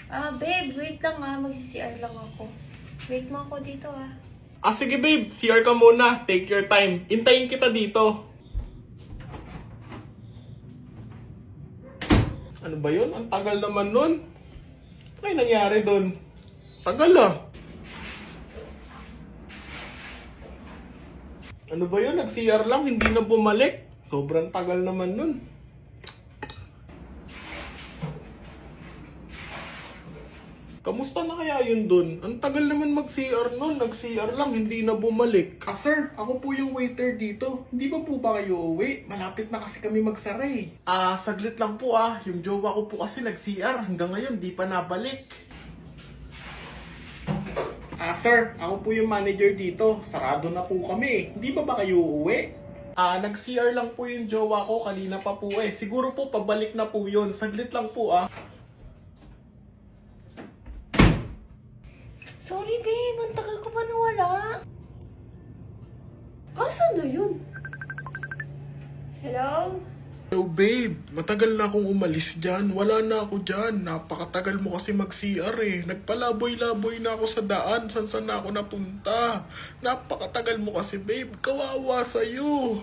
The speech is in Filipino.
Babe, wait lang Magsi-CR lang ako. Wait mo ako dito Sige babe, CR ka muna. Take your time. Intayin kita dito. Ano ba yun? Ang tagal naman nun. Ano nangyari dun? Tagal Ano ba yun? Nag-CR lang, hindi na bumalik. Sobrang tagal naman nun. Kamusta na kaya yun dun? Ang tagal naman mag-CR nun. Nag-CR lang, hindi na bumalik. Sir, ako po yung waiter dito. Hindi ba po ba kayo uwi? Malapit na kasi kami magsara saglit lang po Yung jowa ko po kasi nag-CR. Hanggang ngayon, di pa nabalik. Sir, ako po yung manager dito. Sarado na po kami. Hindi ba kayo uuwi? Nag-CR lang po yung jowa ko. Kanina pa po Siguro po pabalik na po yun. Saglit lang po Sorry babe, ang tagal ko pa nawala. Asan na yun? Hello? Hello babe, matagal na akong umalis dyan. Wala na ako dyan. Napakatagal mo kasi mag-CR Nagpalaboy-laboy na ako sa daan. San na ako napunta. Napakatagal mo kasi babe. Kawawa sa'yo.